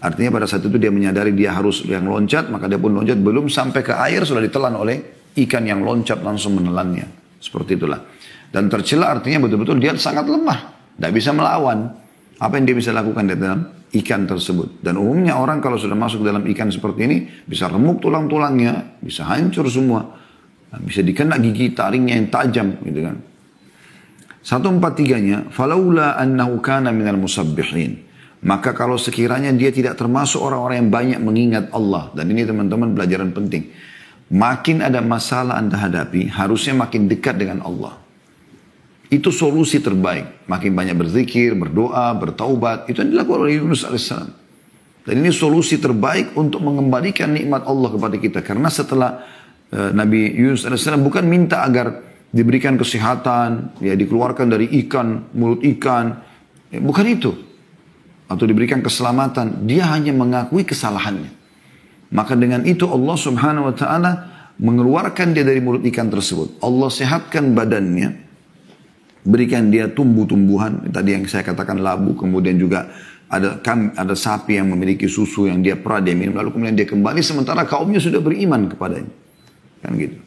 Artinya pada saat itu dia menyadari dia harus yang loncat, maka dia pun loncat, belum sampai ke air sudah ditelan oleh ikan yang loncat langsung menelannya. Seperti itulah. Dan tercela artinya betul-betul dia sangat lemah. Tidak bisa melawan. Apa yang dia bisa lakukan di dalam ikan tersebut. Dan umumnya orang kalau sudah masuk dalam ikan seperti ini, bisa remuk tulang-tulangnya, bisa hancur semua. Bisa dikena gigi taringnya yang tajam. Gitu kan. 143-nya, falaula annahu kana minal musabbihin. Maka kalau sekiranya dia tidak termasuk orang-orang yang banyak mengingat Allah. Dan ini teman-teman pelajaran penting. Makin ada masalah Anda hadapi, harusnya makin dekat dengan Allah. Itu solusi terbaik. Makin banyak berzikir, berdoa, bertaubat. Itu yang dilakukan oleh Yunus AS. Dan ini solusi terbaik untuk mengembalikan nikmat Allah kepada kita. Karena setelah Nabi Yunus AS bukan minta agar diberikan kesehatan, ya dikeluarkan dari ikan, mulut ikan. Ya, bukan itu. Atau diberikan keselamatan. Dia hanya mengakui kesalahannya. Maka dengan itu Allah Subhanahu wa taala mengeluarkan dia dari mulut ikan tersebut. Allah sehatkan badannya, berikan dia tumbuh-tumbuhan, tadi yang saya katakan labu, kemudian juga ada sapi yang memiliki susu yang dia pernah dia minum, lalu kemudian dia kembali sementara kaumnya sudah beriman kepadanya. Kan gitu.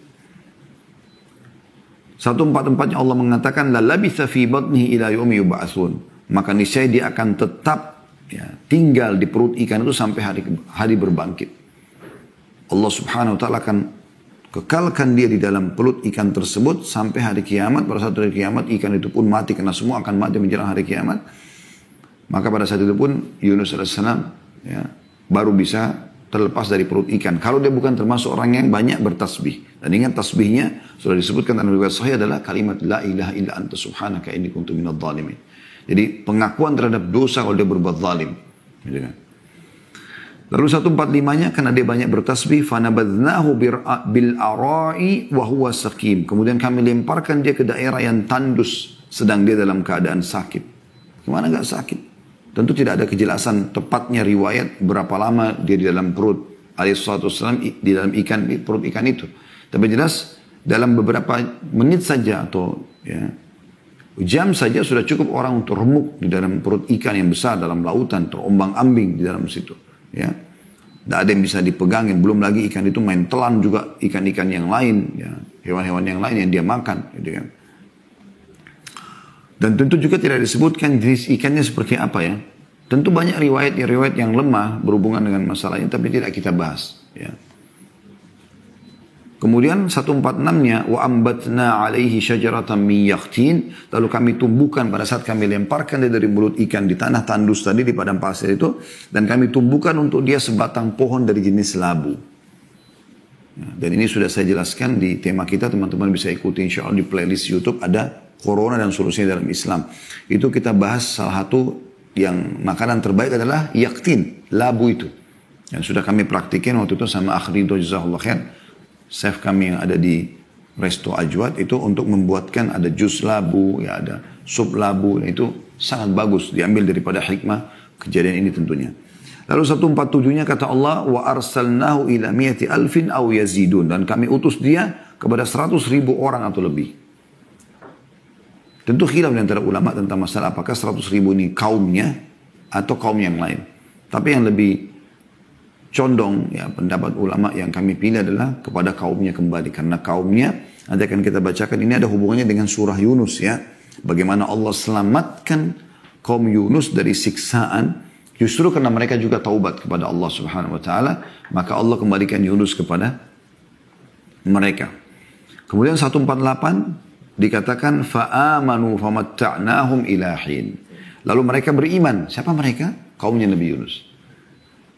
144-nya Allah mengatakan la labitha fi batnihi ila yaumi yub'atsun. Maka niscaya dia akan tetap ya, tinggal di perut ikan itu sampai hari berbangkit. Allah Subhanahu wa taala akan kekalkan dia di dalam perut ikan tersebut sampai hari kiamat. Pada saat hari kiamat ikan itu pun mati karena semua akan mati menjelang hari kiamat. Maka pada saat itu pun Yunus AS ya, baru bisa terlepas dari perut ikan. Kalau dia bukan termasuk orang yang banyak bertasbih. Dan ingat tasbihnya sudah disebutkan dalam riwayat sahih adalah kalimat la ilaha illa anta subhanaka inni kuntu minadh dhalimin. Jadi pengakuan terhadap dosa kalau dia berbuat zalim. Gitu kan. Lalu 145-nya karena dia banyak bertasbih, fanabadnahu bil ara'i wa huwa saqim. Kemudian kami lemparkan dia ke daerah yang tandus sedang dia dalam keadaan sakit. Kemana enggak sakit? Tentu tidak ada kejelasan tepatnya riwayat berapa lama dia di dalam perut alaihissalam di dalam perut ikan itu. Tapi jelas dalam beberapa menit saja atau ya, jam saja sudah cukup orang untuk remuk di dalam perut ikan yang besar dalam lautan, terombang-ambing di dalam situ. Ya, tidak ada yang bisa dipegangin. Belum lagi ikan itu main telan juga ikan-ikan yang lain, ya, hewan-hewan yang lain yang dia makan. Gitu kan. Dan tentu juga tidak disebutkan jenis ikannya seperti apa ya. Tentu banyak riwayat yang lemah berhubungan dengan masalah ini, tapi tidak kita bahas. Ya. Kemudian 146-nya wa ambatna alaihi syajaratan min yaqtin, lalu kami tumbuhkan pada saat kami lemparkan dia dari mulut ikan di tanah tandus tadi di padang pasir itu, dan kami tumbuhkan untuk dia sebatang pohon dari jenis labu. Ya, dan ini sudah saya jelaskan di tema kita, teman-teman bisa ikuti insyaallah di playlist YouTube ada Corona dan solusinya dalam Islam. Itu kita bahas salah satu yang makanan terbaik adalah yaqtin, labu itu. Yang sudah kami praktikin waktu itu sama Akhrido jazakallahu khair. Chef kami yang ada di Resto Ajwad itu untuk membuatkan ada jus labu, ya ada sup labu, dan itu sangat bagus diambil daripada hikmah kejadian ini tentunya. Lalu 147-nya kata Allah, wa arsalnahu ila mi'ati alfin aw yazidun, dan kami utus dia kepada 100.000 orang atau lebih. Tentu khilaf di antara ulama tentang masalah apakah 100.000 ini kaumnya atau kaum yang lain. Tapi yang lebih condong ya pendapat ulama yang kami pilih adalah kepada kaumnya kembali, karena kaumnya nanti akan kita bacakan ini ada hubungannya dengan surah Yunus ya. Bagaimana Allah selamatkan kaum Yunus dari siksaan justru karena mereka juga taubat kepada Allah Subhanahu wa taala, maka Allah kembalikan Yunus kepada mereka. Kemudian 148 dikatakan fa'amanu famatta'nahum ila hin. Lalu mereka beriman. Siapa mereka? Kaumnya Nabi Yunus.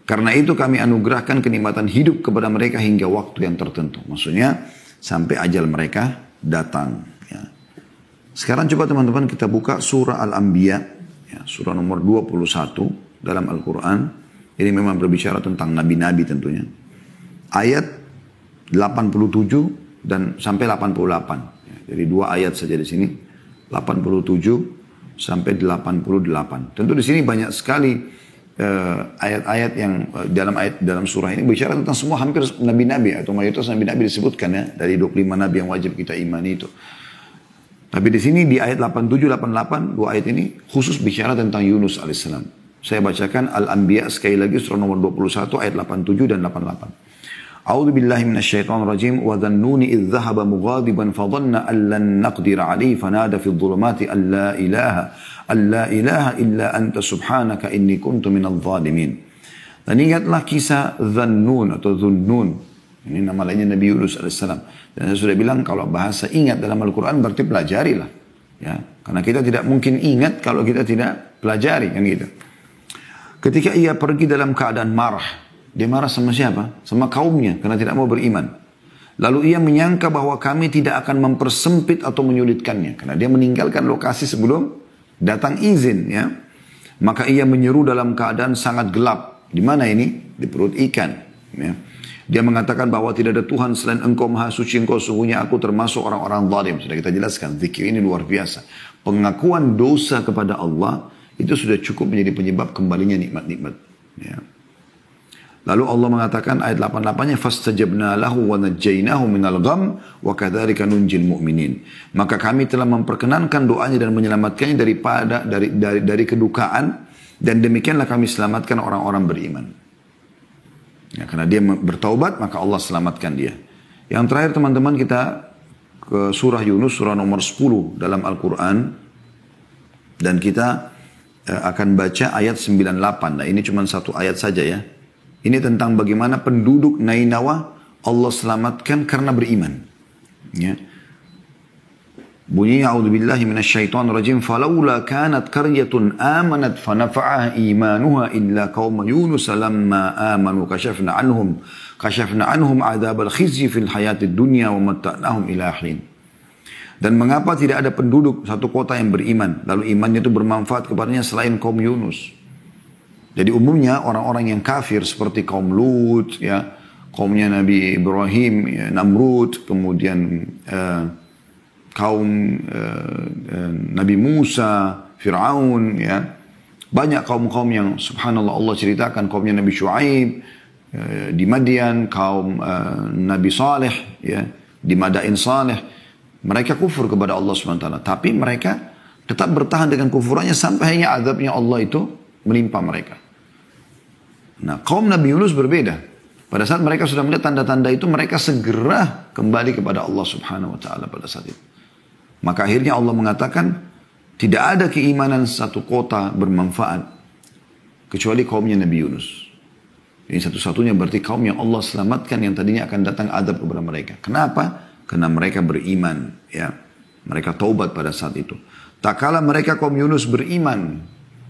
Karena itu kami anugerahkan kenikmatan hidup kepada mereka hingga waktu yang tertentu. Maksudnya sampai ajal mereka datang. Ya. Sekarang coba teman-teman kita buka surah Al-Anbiya. Ya, surah nomor 21 dalam Al-Quran. Ini memang berbicara tentang nabi-nabi tentunya. Ayat 87 dan sampai 88. Ya, jadi 2 ayat saja di sini. 87 sampai 88. Tentu di sini banyak sekali ayat-ayat yang dalam surah ini bicara tentang semua hampir nabi-nabi atau mayoritas nabi-nabi disebutkan ya, dari 25 nabi yang wajib kita imani itu. Tapi di sini di ayat 87 88 2 ayat ini khusus bicara tentang Yunus alaihissalam. Saya bacakan Al-Anbiya sekali lagi surah nomor 21 ayat 87 dan 88. A'udzu billahi minasyaitonir rajim wa dhannuni idz dhahaba mughadiban fa dhanna an lan naqdir alayhi fanada fi dhulumati an la ilaha illa anta subhanaka inni kuntu minadh dhalimin. Dan ingatlah kisah Dhannun atau Dhunnun. Ini nama lainnya Nabi Yunus alaihissalam. Dan saya sudah bilang kalau bahasa ingat dalam Al-Quran berarti pelajarilah. Ya, karena kita tidak mungkin ingat kalau kita tidak pelajari kan gitu. Ketika ia pergi dalam keadaan marah. Dia marah sama siapa? Sama kaumnya karena tidak mau beriman. Lalu ia menyangka bahwa kami tidak akan mempersempit atau menyulitkannya. Karena dia meninggalkan lokasi sebelum datang izin ya. Maka ia menyeru dalam keadaan sangat gelap. Di mana ini? Di perut ikan. Ya. Dia mengatakan bahwa tidak ada Tuhan selain engkau maha suci, engkau sungguhnya aku termasuk orang-orang zalim. Sudah kita jelaskan, zikir ini luar biasa. Pengakuan dosa kepada Allah itu sudah cukup menjadi penyebab kembalinya nikmat-nikmat. Ya. Lalu Allah mengatakan ayat 88-nya fastajabna lahu wa najjaynahu minal gham wa kadzalika nunjil mu'minin. Maka kami telah memperkenankan doanya dan menyelamatkannya dari kedukaan dan demikianlah kami selamatkan orang-orang beriman. Ya, karena dia bertaubat maka Allah selamatkan dia. Yang terakhir teman-teman kita ke surah Yunus surah nomor 10 dalam Al-Qur'an dan kita akan baca ayat 98. Nah, ini cuma satu ayat saja ya. Ini tentang bagaimana penduduk Nainawa Allah selamatkan karena beriman. Ya. Bunyi a'udzubillahi minasyaitonir rajim falaula kanat qaryatun amanat fanafa'aha imanuha illa qauma yunus lamma amanu kashafna anhum adzabal khizyi fil hayatid dunya wa matta'nahum ila hin. Dan mengapa tidak ada penduduk satu kota yang beriman lalu imannya itu bermanfaat kepadanya selain kaum Yunus. Jadi umumnya orang-orang yang kafir seperti kaum Lut, ya, kaumnya Nabi Ibrahim, ya, Namrud, kemudian kaum Nabi Musa, Fir'aun, ya, banyak kaum-kaum yang subhanallah Allah ceritakan kaumnya Nabi Shu'aib di Madian, kaum Nabi Saleh, ya, di Madain Saleh, mereka kufur kepada Allah SWT. Tapi mereka tetap bertahan dengan kufurannya sampai hanya azabnya Allah itu menimpa mereka. Nah, kaum Nabi Yunus berbeda. Pada saat mereka sudah melihat tanda-tanda itu, mereka segera kembali kepada Allah Subhanahu wa taala pada saat itu. Maka akhirnya Allah mengatakan, tidak ada keimanan satu kota bermanfaat kecuali kaumnya Nabi Yunus. Ini satu-satunya berarti kaum yang Allah selamatkan yang tadinya akan datang azab kepada mereka. Kenapa? Karena mereka beriman, ya. Mereka taubat pada saat itu. Tak kala mereka kaum Yunus beriman,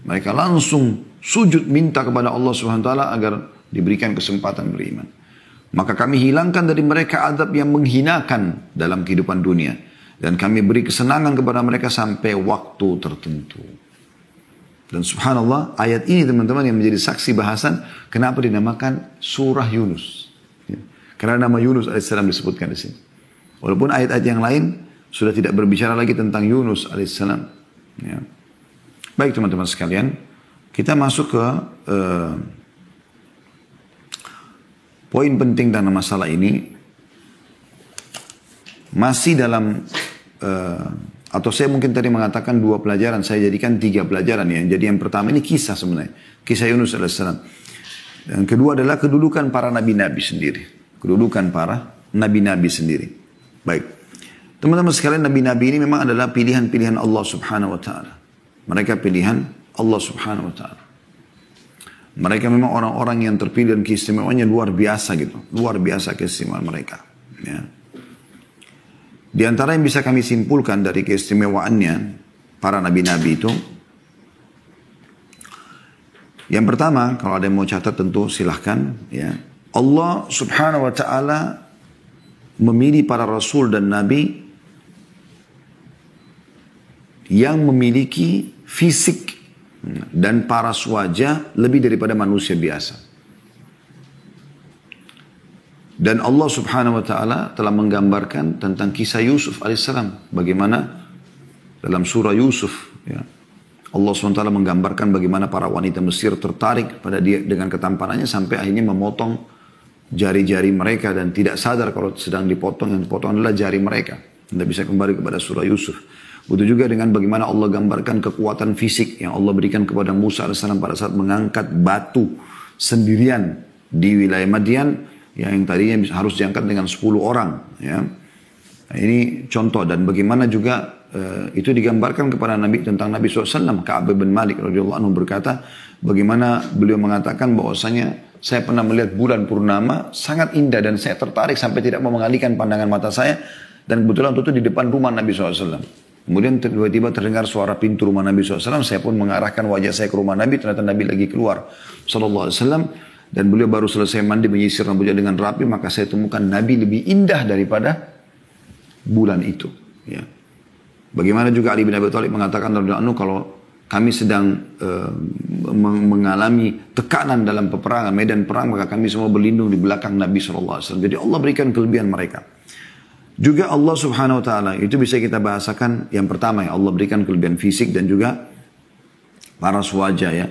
mereka langsung sujud minta kepada Allah SWT agar diberikan kesempatan beriman. Maka kami hilangkan dari mereka azab yang menghinakan dalam kehidupan dunia. Dan kami beri kesenangan kepada mereka sampai waktu tertentu. Dan subhanallah ayat ini teman-teman yang menjadi saksi bahasan kenapa dinamakan surah Yunus. Karena nama Yunus alaihissalam disebutkan di sini. Walaupun ayat-ayat yang lain sudah tidak berbicara lagi tentang Yunus alaihissalam. Ya. Baik teman-teman sekalian, kita masuk ke Poin penting dalam masalah ini masih dalam atau saya mungkin tadi mengatakan 2 pelajaran, saya jadikan 3 pelajaran ya. Jadi yang pertama ini kisah sebenarnya, kisah Yunus alaihissalam. Yang kedua adalah kedudukan para nabi-nabi sendiri, kedudukan para nabi-nabi sendiri. Baik, teman-teman sekalian, nabi-nabi ini memang adalah pilihan-pilihan Allah Subhanahu Wa Taala. Mereka pilihan Allah Subhanahu Wa Taala. Mereka memang orang-orang yang terpilih dan keistimewaannya luar biasa gitu, luar biasa keistimewaan mereka. Ya. Di antara yang bisa kami simpulkan dari keistimewaannya para nabi-nabi itu, yang pertama, kalau ada yang mau catat tentu silahkan ya. Allah Subhanahu Wa Taala memilih para rasul dan nabi yang memiliki fisik dan paras wajah lebih daripada manusia biasa. Dan Allah Subhanahu Wa Taala telah menggambarkan tentang kisah Yusuf alaihissalam, bagaimana dalam surah Yusuf ya, Allah SWT menggambarkan bagaimana para wanita Mesir tertarik pada dia dengan ketampanannya sampai akhirnya memotong jari-jari mereka dan tidak sadar kalau sedang dipotong, yang dipotong adalah jari mereka. Anda bisa kembali kepada surah Yusuf. Begitu juga dengan bagaimana Allah gambarkan kekuatan fisik yang Allah berikan kepada Musa alaihissalam pada saat mengangkat batu sendirian di wilayah Madian yang tadinya harus diangkat dengan 10 orang. Ya. Nah, ini contoh, dan bagaimana juga itu digambarkan kepada Nabi tentang Nabi SAW. Ka'ab bin Malik radhiyallahu anhu berkata, bagaimana beliau mengatakan bahwasanya saya pernah melihat bulan purnama sangat indah dan saya tertarik sampai tidak mau mengalihkan pandangan mata saya, dan kebetulan itu di depan rumah Nabi SAW. Kemudian tiba-tiba terdengar suara pintu rumah Nabi SAW, saya pun mengarahkan wajah saya ke rumah Nabi, ternyata Nabi lagi keluar SAW. Dan beliau baru selesai mandi menyisir rambutnya dengan rapi, maka saya temukan Nabi lebih indah daripada bulan itu. Ya. Bagaimana juga Ali bin Abi Thalib mengatakan, kalau kami sedang mengalami tekanan dalam peperangan, medan perang, maka kami semua berlindung di belakang Nabi SAW. Jadi Allah berikan kelebihan mereka. Juga Allah Subhanahu Wa Taala, itu bisa kita bahasakan yang pertama ya, Allah berikan kelebihan fisik dan juga paras wajah ya.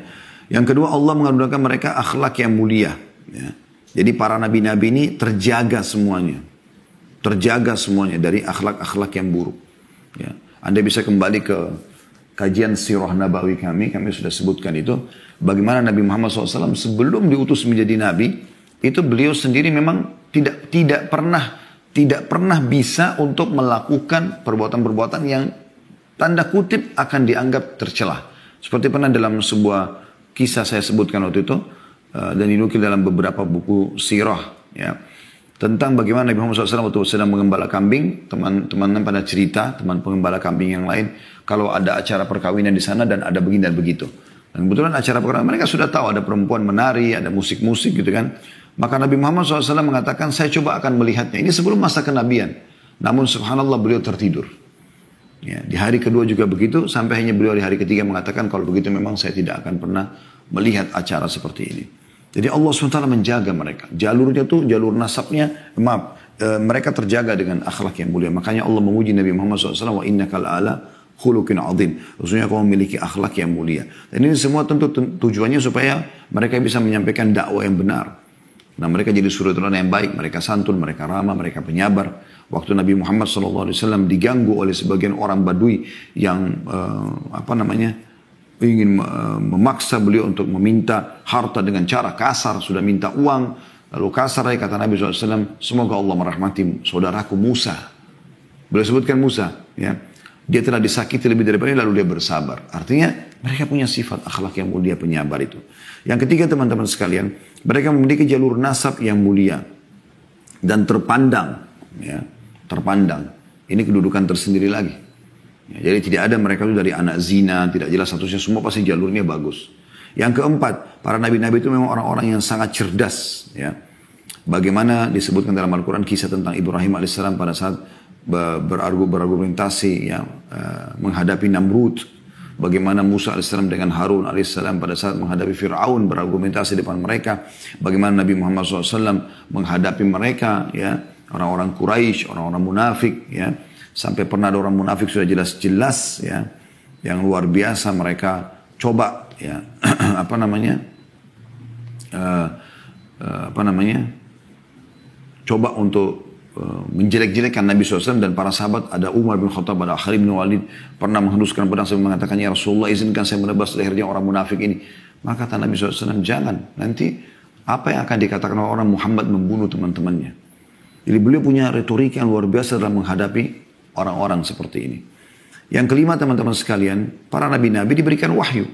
Yang kedua, Allah mengandalkan mereka akhlak yang mulia. Ya. Jadi para nabi-nabi ini terjaga semuanya. Terjaga semuanya dari akhlak-akhlak yang buruk. Ya. Anda bisa kembali ke kajian sirah nabawi kami sudah sebutkan itu. Bagaimana Nabi Muhammad SAW sebelum diutus menjadi nabi, itu beliau sendiri memang tidak pernah bisa untuk melakukan perbuatan-perbuatan yang tanda kutip akan dianggap tercela. Seperti pernah dalam sebuah kisah saya sebutkan waktu itu dan dinukil dalam beberapa buku sirah ya, tentang bagaimana Nabi Muhammad SAW waktu sedang mengembala kambing. Teman-teman pada cerita, teman pengembala kambing yang lain, kalau ada acara perkawinan di sana dan ada begini dan begitu. Dan kebetulan acara perkawinan mereka sudah tahu ada perempuan menari, ada musik-musik gitu kan. Maka Nabi Muhammad SAW mengatakan, saya coba akan melihatnya. Ini sebelum masa kenabian. Namun subhanallah beliau tertidur. Ya, di hari kedua juga begitu, sampai hanya beliau di hari ketiga mengatakan, kalau begitu memang saya tidak akan pernah melihat acara seperti ini. Jadi Allah SWT menjaga mereka. Jalurnya tuh, jalur nasabnya, mereka terjaga dengan akhlak yang mulia. Makanya Allah memuji Nabi Muhammad SAW, wa innaka la'ala khuluqin azim. Maksudnya kau memiliki akhlak yang mulia. Dan ini semua tentu tujuannya supaya mereka bisa menyampaikan dakwah yang benar. Nah, mereka jadi suri teladan yang baik, mereka santun, mereka ramah, mereka penyabar. Waktu Nabi Muhammad SAW diganggu oleh sebagian orang Badui yang ingin memaksa beliau untuk meminta harta dengan cara kasar, sudah minta uang, lalu kasar kata Nabi SAW, semoga Allah merahmati saudaraku Musa. Beliau sebutkan Musa, ya. Dia telah disakiti lebih daripada ini, lalu dia bersabar. Artinya mereka punya sifat akhlak yang mulia, penyabar itu. Yang ketiga teman-teman sekalian, mereka memiliki jalur nasab yang mulia dan terpandang, ya, terpandang. Ini kedudukan tersendiri lagi. Ya, jadi tidak ada mereka itu dari anak zina, tidak jelas statusnya, semua pasti jalurnya bagus. Yang keempat, para nabi-nabi itu memang orang-orang yang sangat cerdas. Ya. Bagaimana disebutkan dalam Al-Quran kisah tentang Ibrahim alaihissalam pada saat berargumentasi, ya, menghadapi Namrud. Bagaimana Musa alaihissalam dengan Harun alaihissalam pada saat menghadapi Fir'aun berargumentasi depan mereka. Bagaimana Nabi Muhammad SAW menghadapi mereka, ya, orang-orang Quraisy, orang-orang munafik, ya. Sampai pernah ada orang munafik sudah jelas-jelas, ya, yang luar biasa mereka coba, ya, coba untuk menjelek-jelekkan Nabi SAW dan para sahabat. Ada Umar bin Khattab, ada Khalid bin Walid pernah menghunuskan pedang sambil mengatakan, ya Rasulullah izinkan saya menebas lehernya orang munafik ini. Maka kata Nabi SAW, jangan, nanti apa yang akan dikatakan orang Muhammad membunuh teman-temannya. Jadi beliau punya retorika yang luar biasa dalam menghadapi orang-orang seperti ini. Yang kelima teman-teman sekalian, para nabi-nabi diberikan wahyu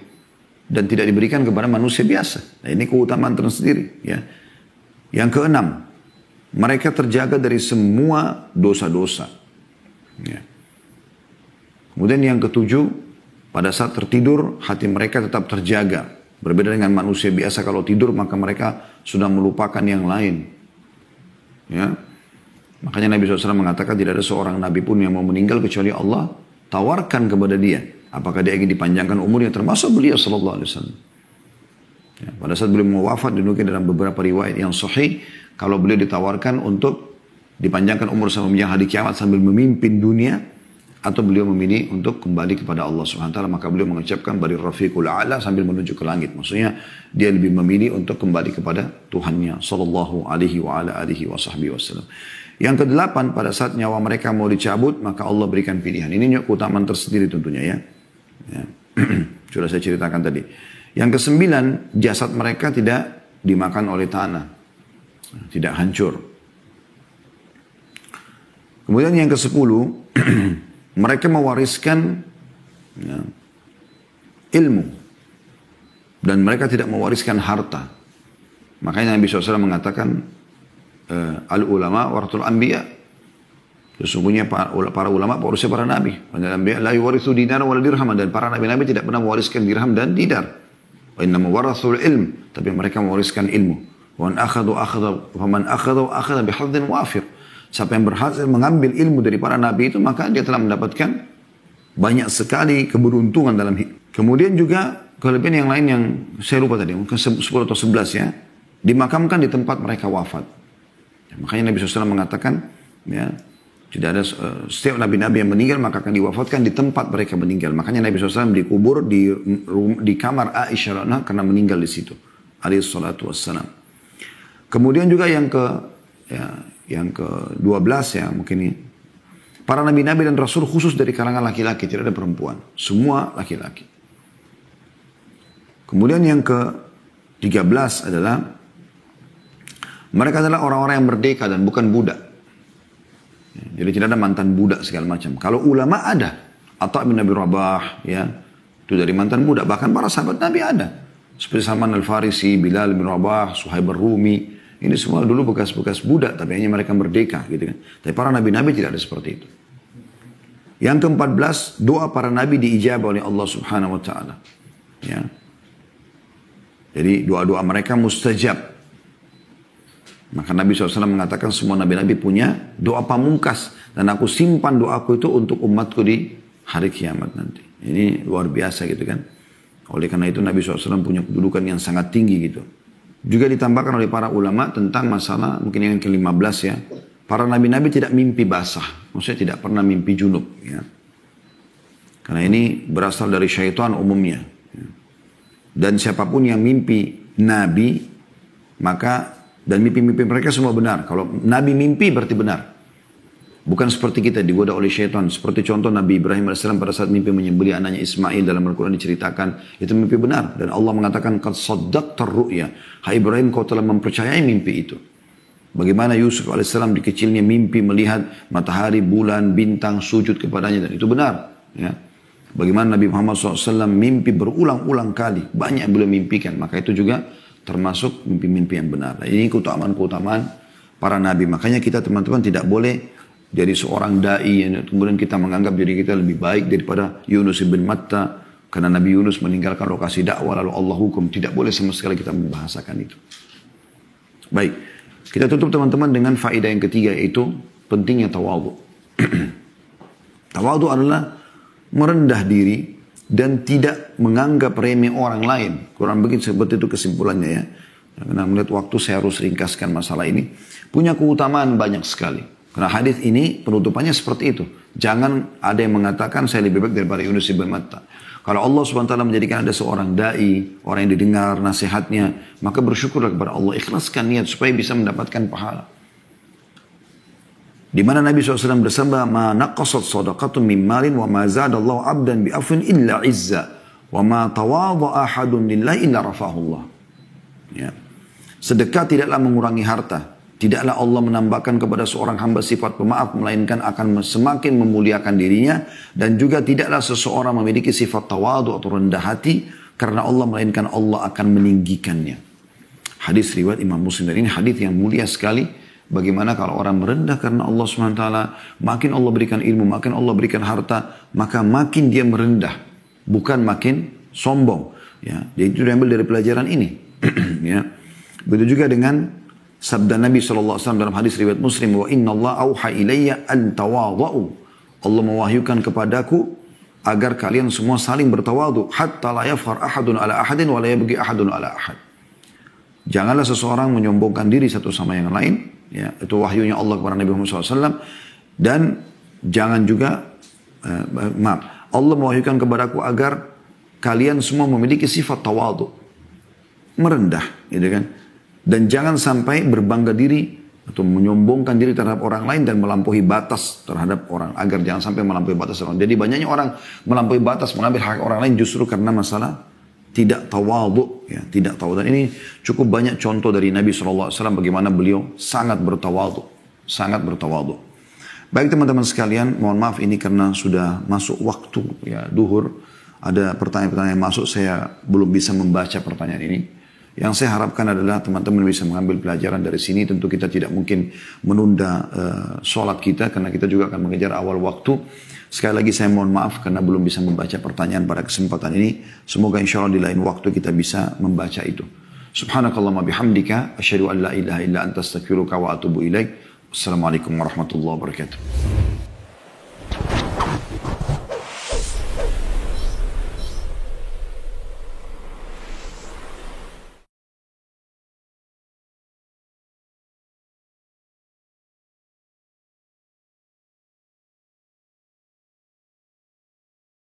dan tidak diberikan kepada manusia biasa. Nah, ini keutamaan tersendiri. Ya. Yang keenam, mereka terjaga dari semua dosa-dosa. Ya. Kemudian yang ketujuh, pada saat tertidur, hati mereka tetap terjaga. Berbeda dengan manusia biasa, kalau tidur maka mereka sudah melupakan yang lain. Ya. Makanya Nabi SAW mengatakan tidak ada seorang Nabi pun yang mau meninggal kecuali Allah tawarkan kepada dia. Apakah dia ingin dipanjangkan umurnya, termasuk beliau SAW. Ya. Pada saat beliau mau wafat, dinukil dalam beberapa riwayat yang sahih, kalau beliau ditawarkan untuk dipanjangkan umur sampai menjelang hari kiamat sambil memimpin dunia, atau beliau memilih untuk kembali kepada Allah SWT, maka beliau mengucapkan bari rafiqul a'la sambil menuju ke langit. Maksudnya dia lebih memilih untuk kembali kepada Tuhannya sallallahu alaihi wa ala alihi wa sahbihi wasallam. Yang kedelapan, pada saat nyawa mereka mau dicabut, maka Allah berikan pilihan. Ini keutamaan tersendiri tentunya ya. Sudah saya ceritakan tadi. Yang kesembilan, jasad mereka tidak dimakan oleh tanah, tidak hancur. Kemudian yang ke-10, mereka mewariskan ya, ilmu. Dan mereka tidak mewariskan harta. Makanya Nabi SAW mengatakan, al-ulama warathul anbiya. Sesungguhnya para ulama pewarisnya para nabi. La yuwarithu dinar wala dirham. Dan para nabi-nabi tidak pernah mewariskan dirham dan dinar. Wa innama warathul ilm. Tapi mereka mewariskan ilmu. Faman akhadha bihadzin wafir. Siapa yang berhasil mengambil ilmu dari para nabi itu, maka dia telah mendapatkan banyak sekali keberuntungan dalam hidup. Kemudian juga kelebihan yang lain yang saya lupa tadi, mungkin 10 atau 11 ya, dimakamkan di tempat mereka wafat. Makanya Nabi SAW mengatakan, ya, tidak ada setiap nabi-nabi yang meninggal maka akan diwafatkan di tempat mereka meninggal. Makanya Nabi SAW dikubur di kamar Aisyah karena meninggal di situ. Alaihi salatu wassalam. Kemudian juga yang ke-12 ya mungkin ini. Para nabi-nabi dan rasul khusus dari kalangan laki-laki, tidak ada perempuan. Semua laki-laki. Kemudian yang ke-13 adalah mereka adalah orang-orang yang merdeka dan bukan budak. Jadi tidak ada mantan budak segala macam. Kalau ulama ada. Atha bin Abi Rabah ya, itu dari mantan budak. Bahkan para sahabat Nabi ada. Seperti Salman Al-Farisi, Bilal bin Rabah, Suhaib Ar-Rumi. Ini semua dulu bekas-bekas budak, tapi hanya mereka merdeka gitu kan. Tapi para nabi-nabi tidak ada seperti itu. Yang ke-14, doa para nabi diijabah oleh Allah Subhanahu wa taala. Ya. Jadi doa-doa mereka mustajab. Maka Nabi SAW mengatakan semua nabi-nabi punya doa pamungkas, dan aku simpan doaku itu untuk umatku di hari kiamat nanti. Ini luar biasa gitu kan. Oleh karena itu Nabi SAW punya kedudukan yang sangat tinggi gitu. Juga ditambahkan oleh para ulama tentang masalah mungkin yang ke-15 ya. Para nabi-nabi tidak mimpi basah. Maksudnya tidak pernah mimpi junub. Ya. Karena ini berasal dari syaitan umumnya. Ya. Dan siapapun yang mimpi nabi, maka dan mimpi-mimpi mereka semua benar. Kalau nabi mimpi berarti benar. Bukan seperti kita digoda oleh syaitan. Seperti contoh Nabi Ibrahim AS pada saat mimpi menyembelih anaknya Ismail, dalam Al-Quran diceritakan. Itu mimpi benar. Dan Allah mengatakan, qad saddaqta ar-ru'ya. Hai Ibrahim, kau telah mempercayai mimpi itu. Bagaimana Yusuf AS di kecilnya mimpi melihat matahari, bulan, bintang sujud kepadanya. Dan itu benar. Ya. Bagaimana Nabi Muhammad SAW mimpi berulang-ulang kali. Banyak beliau mimpikan. Maka itu juga termasuk mimpi-mimpi yang benar. Nah, ini keutamaan-keutamaan para nabi. Makanya kita teman-teman tidak boleh jadi seorang da'i, kemudian kita menganggap diri kita lebih baik daripada Yunus bin Matta, karena Nabi Yunus meninggalkan lokasi dakwah lalu Allah hukum. Tidak boleh sama sekali kita membahasakan itu. Baik, kita tutup teman-teman dengan faedah yang ketiga, yaitu pentingnya tawadhu. Tawadhu adalah merendah diri dan tidak menganggap remeh orang lain. Kurang begitu seperti itu kesimpulannya ya. Karena melihat waktu saya harus ringkaskan masalah ini. Punya keutamaan banyak sekali. Karena hadis ini penutupannya seperti itu. Jangan ada yang mengatakan saya lebih baik daripada Yunus bin Matta. Kalau Allah SWT menjadikan ada seorang da'i, orang yang didengar nasihatnya, maka bersyukurlah kepada Allah. Ikhlaskan niat supaya bisa mendapatkan pahala. Di mana Nabi SAW bersabda, "Ma naqasat shadaqatun min malin wa ma zadallahu 'abdan bi afwin illa 'izza wa ma tawadha'a ahadun lillahi illa rafa'ahullah." Ya. Sedekah tidaklah mengurangi harta. Tidaklah Allah menambahkan kepada seorang hamba sifat pemaaf, melainkan akan semakin memuliakan dirinya. Dan juga tidaklah seseorang memiliki sifat tawadu atau rendah hati, karena Allah, melainkan Allah akan meninggikannya. Hadis riwayat Imam Muslim, dan ini hadis yang mulia sekali. Bagaimana kalau orang merendah karena Allah SWT, makin Allah berikan ilmu, makin Allah berikan harta, maka makin dia merendah, bukan makin sombong. Ya, jadi itu diambil dari pelajaran ini. Ya. Begitu juga dengan sabda Nabi SAW dalam hadis riwayat Muslim, "Wa inna Allah auha ilayya an tawadha'u." Allah mewahyukan kepadaku agar kalian semua saling bertawadu, hatta la yafkhar ahadun ala ahadin wa la yabghi ahadun ala ahad. Janganlah seseorang menyombongkan diri satu sama yang lain. Ya, itu wahyunya Allah kepada Nabi Muhammad SAW. Dan jangan juga, Allah mewahyukan kepadaku agar kalian semua memiliki sifat tawadu, merendah, gitu kan. Dan jangan sampai berbangga diri atau menyombongkan diri terhadap orang lain dan melampaui batas terhadap orang, agar jangan sampai melampaui batas orang. Jadi banyaknya orang melampaui batas, mengambil hak orang lain justru karena masalah tidak tawadhu, ya, tidak tawadhu. Dan ini cukup banyak contoh dari Nabi SAW bagaimana beliau sangat bertawadhu, sangat bertawadhu. Baik teman-teman sekalian, mohon maaf ini karena sudah masuk waktu ya duhur. Ada pertanyaan-pertanyaan yang masuk, saya belum bisa membaca pertanyaan ini. Yang saya harapkan adalah teman-teman bisa mengambil pelajaran dari sini. Tentu kita tidak mungkin menunda sholat kita, karena kita juga akan mengejar awal waktu. Sekali lagi saya mohon maaf karena belum bisa membaca pertanyaan pada kesempatan ini. Semoga insya Allah di lain waktu kita bisa membaca itu. Subhanakallahumma bihamdika, asyhadu an la ilaha illa anta astaghfiruka wa atubu ilaik. Wassalamualaikum warahmatullahi wabarakatuh.